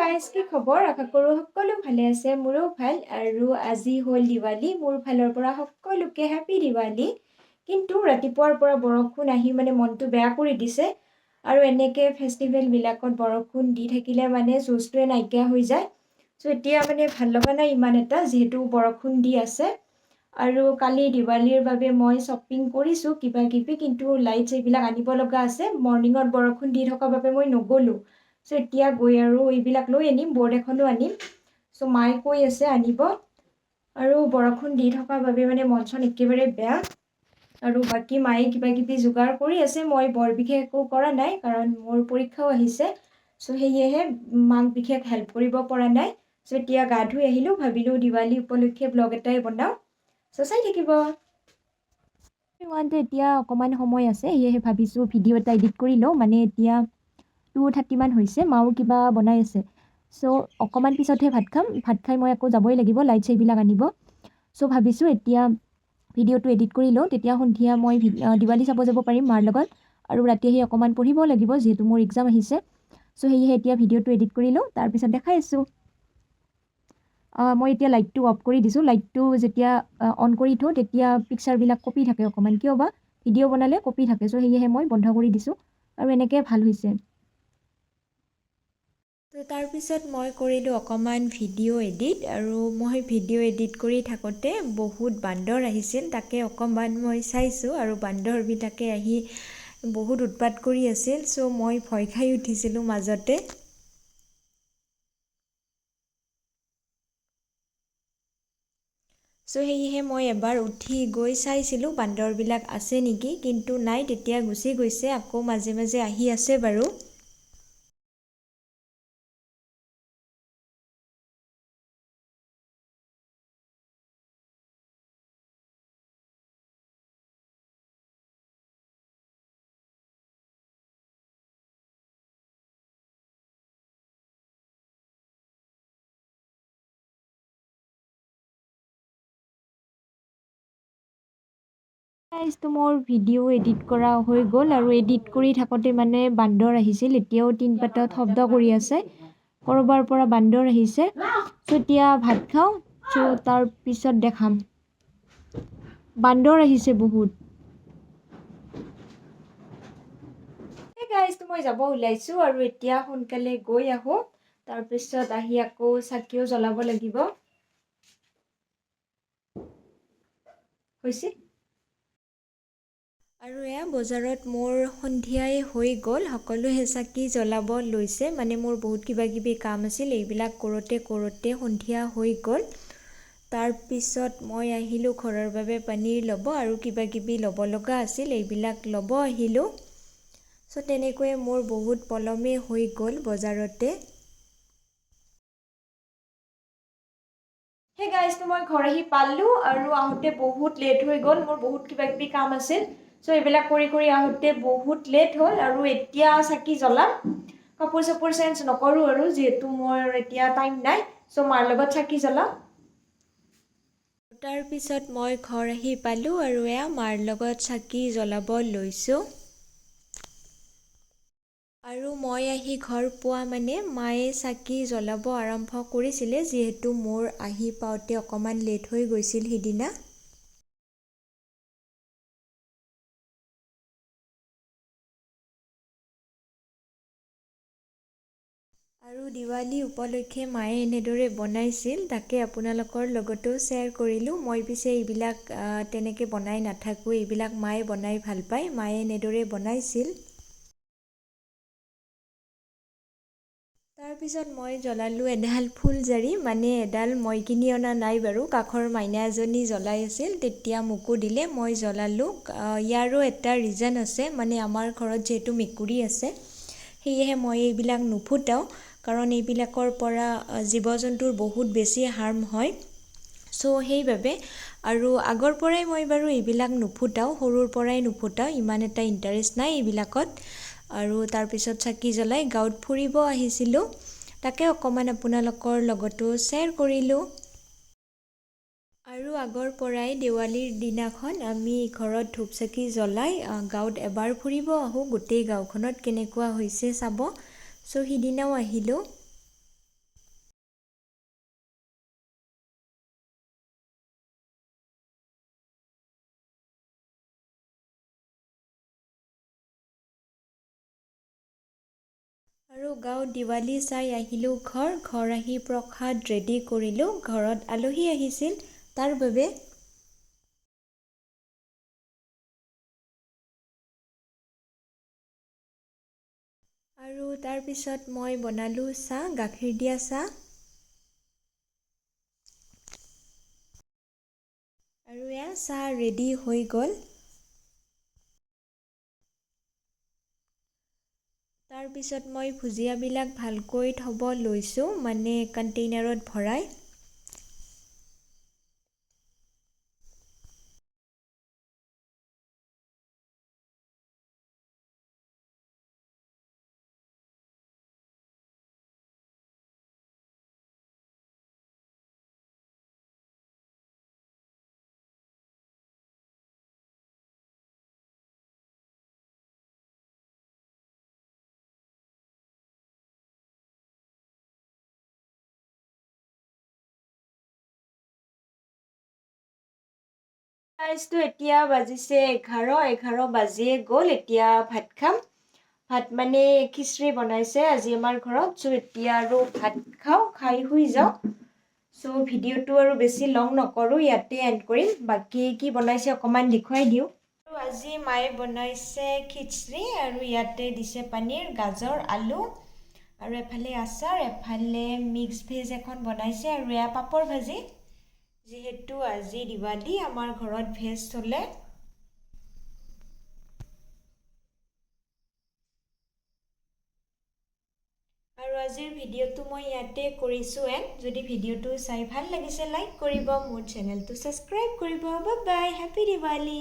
Guys কি খবৰ আশা কৰোঁ সকলো ভালে আছে মোৰো ভাল আৰু আজি হ'ল দিৱালী মোৰ ফালৰ পৰা সকলোকে হেপী দিৱালী কিন্তু ৰাতিপুৱাৰ পৰা বৰষুণ আহি মানে মনটো বেয়া কৰি দিছে আৰু এনেকৈ ফেষ্টিভেলবিলাকত বৰষুণ দি থাকিলে মানে জোচটোৱে নাইকিয়া হৈ যায় চ' এতিয়া মানে ভাল লগা নাই ইমান এটা যিহেতু বৰষুণ দি আছে আৰু কালি দিৱালীৰ বাবে মই শ্বপিং কৰিছোঁ কিবা কিবি কিন্তু লাইটছ এইবিলাক আনিব লগা আছে মৰ্ণিঙত বৰষুণ দি থকাৰ বাবে মই নগ'লোঁ চ' এতিয়া গৈ আৰু এইবিলাক লৈ আনিম বৰ্ড এখনো আনিম চ' মায়ে কৈ আছে আনিব আৰু বৰষুণ দি থকাৰ বাবে মানে মন চন একেবাৰে বেয়া আৰু বাকী মায়ে কিবা কিবি যোগাৰ কৰি আছে মই বৰ বিশেষ একো কৰা নাই কাৰণ মোৰ পৰীক্ষাও আহিছে চ' সেয়েহে মাক বিশেষ হেল্প কৰিব পৰা নাই চ' এতিয়া গা ধুই আহিলোঁ ভাবিলোঁ দিৱালী উপলক্ষে ব্লগ এটাই বনাওঁ চ' চাই থাকিব এতিয়া অকণমান সময় আছে সেয়েহে ভাবিছোঁ ভিডিঅ' এটা এডিট কৰি লওঁ মানে এতিয়া 2:30 মান হৈছে মাও কিবা বনাই আছে চ' অকণমান পিছতহে ভাত খাই মই আকৌ যাবই লাগিব লাইটছ এইবিলাক আনিব চ' ভাবিছোঁ এতিয়া ভিডিঅ'টো এডিট কৰি লওঁ তেতিয়া সন্ধিয়া মই দিৱালী চাব যাব পাৰিম মাৰ লগত আৰু ৰাতি আহি অকণমান পঢ়িব লাগিব যিহেতু মোৰ এক্সাম আহিছে চ' সেয়েহে এতিয়া ভিডিঅ'টো এডিট কৰি লওঁ তাৰপিছত দেখাই আছোঁ মই এতিয়া লাইটটো অফ কৰি দিছোঁ লাইটটো যেতিয়া অন কৰি থওঁ তেতিয়া পিকচাৰবিলাক কপি থাকে অকণমান কিয় বা ভিডিঅ' বনালে কপি থাকে চ' সেয়েহে মই বন্ধ কৰি দিছোঁ আৰু এনেকৈ ভাল হৈছে তো তাৰপিছত মই কৰিলোঁ অকণমান ভিডিঅ' এডিট আৰু মই ভিডিঅ' এডিট কৰি থাকোঁতে বহুত বান্দৰ আহিছিল তাকে অকণমান মই চাইছোঁ আৰু বান্দৰবিলাকে আহি বহুত উৎপাত কৰি আছিল চ' মই ভয় খাই উঠিছিলোঁ মাজতে চ' সেয়েহে মই এবাৰ উঠি গৈ চাইছিলোঁ বান্দৰবিলাক আছে নেকি কিন্তু নাই তেতিয়া গুচি গৈছে আকৌ মাজে মাজে আহি আছে বাৰু গাইজটো মোৰ ভিডিঅ' এডিট কৰা হৈ গ'ল আৰু এডিট কৰি থাকোঁতে মানে বান্দৰ আহিছিল এতিয়াও টিনপাতত শব্দ কৰি আছে ক'ৰবাৰ পৰা বান্দৰ আহিছে চ' এতিয়া ভাত খাওঁ চ' তাৰপিছত দেখাম বান্দৰ আহিছে বহুত গাইজটো মই যাব ওলাইছোঁ আৰু এতিয়া সোনকালে গৈ আহোঁ তাৰপিছত আহি আকৌ চাকিও জ্বলাব লাগিব হৈছে আৰু এয়া বজাৰত মোৰ সন্ধিয়াই হৈ গ'ল সকলোৱে চাকি জ্বলাব লৈছে মানে মোৰ বহুত কিবা কিবি কাম আছিল এইবিলাক কৰোঁতে সন্ধিয়া হৈ গ'ল তাৰপিছত মই আহিলোঁ ঘৰৰ বাবে পনীৰ ল'ব আৰু কিবা কিবি ল'ব লগা আছিল এইবিলাক ল'ব আহিলোঁ চ' তেনেকৈয়ে মোৰ বহুত পলমে হৈ গ'ল বজাৰতে সেই গাইজটো মই ঘৰ আহি পালোঁ আৰু আহোঁতে বহুত লেট হৈ গ'ল মোৰ বহুত কিবা কিবি কাম আছিল চ' এইবিলাক কৰি আহোঁতে বহুত লেট হ'ল আৰু এতিয়া চাকি জ্বলাম কাপোৰ চাপোৰ চেঞ্জ নকৰোঁ আৰু যিহেতু মোৰ এতিয়া টাইম নাই চ' মাৰ লগত চাকি জ্বলাম তাৰপিছত মই ঘৰ আহি পালোঁ আৰু এয়া মাৰ লগত চাকি জ্বলাব লৈছোঁ আৰু মই আহি ঘৰ পোৱা মানে মায়ে চাকি জ্বলাব আৰম্ভ কৰিছিলে যিহেতু মোৰ আহি পাওঁতে অকণমান লেট হৈ গৈছিল সিদিনা আৰু দিৱালী উপলক্ষে মায়ে এনেদৰে বনাইছিল তাকে আপোনালোকৰ লগতো শ্বেয়াৰ কৰিলোঁ মই পিছে এইবিলাক তেনেকৈ বনাই নাথাকোঁ এইবিলাক মায়ে বনাই ভাল পায় মায়ে এনেদৰে বনাইছিল তাৰপিছত মই জ্বলালোঁ এডাল ফুলজাৰি মানে এডাল মই কিনি অনা নাই বাৰু কাষৰ মাইনা এজনী জ্বলাই আছিল তেতিয়া মোকো দিলে মই জ্বলালোঁ ইয়াৰো এটা ৰিজন আছে মানে আমাৰ ঘৰত যিহেতু মেকুৰী আছে সেয়েহে মই এইবিলাক নুফুটাওঁ কাৰণ এইবিলাকৰ পৰা জীৱ জন্তুৰ বহুত বেছি হাৰ্ম হয় চ' সেইবাবে আৰু আগৰ পৰাই মই বাৰু এইবিলাক নুফুটাওঁ সৰুৰ পৰাই নুফুটাওঁ ইমান এটা ইণ্টাৰেষ্ট নাই এইবিলাকত আৰু তাৰপিছত চাকি জ্বলাই গাঁৱত ফুৰিব আহিছিলোঁ তাকে অকণমান আপোনালোকৰ লগতো শ্বেয়াৰ কৰিলোঁ আৰু আগৰ পৰাই দেৱালীৰ দিনাখন আমি ঘৰত ধূপ চাকি জ্বলাই গাঁৱত এবাৰ ফুৰিব আহোঁ গোটেই গাঁওখনত কেনেকুৱা হৈছে চাব চ' সিদিনাও আহিলোঁ আৰু গাঁৱত দিৱালী চাই আহিলোঁ ঘৰ আহি প্ৰসাদ ৰেডি কৰিলোঁ। ঘৰত আলহী আহিছিল তাৰ বাবে। আৰু তাৰপিছত মই বনালোঁ চাহ, গাখীৰ দিয়া চাহ। আৰু এয়া চাহ ৰেডি হৈ গ'ল। তাৰপিছত মই ভুজিয়াবিলাক ভালকৈ থ'ব লৈছোঁ, মানে কণ্টেইনাৰত ভৰাই। টাইমটো এতিয়া বাজিছে 11 বাজিয়ে গ'ল। এতিয়া ভাত খাম। ভাত মানে খিচিৰি বনাইছে আজি আমাৰ ঘৰত। চ' এতিয়া আৰু ভাত খাওঁ, খাই শুই যাওঁ। চ' ভিডিঅ'টো আৰু বেছি লং নকৰোঁ, ইয়াতে এণ্ড কৰিম। বাকী কি বনাইছে অকণমান দেখুৱাই দিওঁ। আৰু আজি মায়ে বনাইছে খিচিৰি আৰু ইয়াতে দিছে পনীৰ, গাজৰ, আলু আৰু এফালে আচাৰ, এফালে মিক্স ভেজ এখন বনাইছে আৰু এয়া পাপৰ ভাজি। যিহেতু আজি দিৱালী, আমাৰ ঘৰত ভেজ চলে। আৰু আজিৰ ভিডিঅ'টো মই ইয়াতে কৰিছোঁ এণ্ড। যদি ভিডিঅ'টো চাই ভাল লাগিছে লাইক কৰিব, মোৰ চেনেলটো ছাবস্ক্ৰাইব কৰিব। Bye bye, happy Diwali.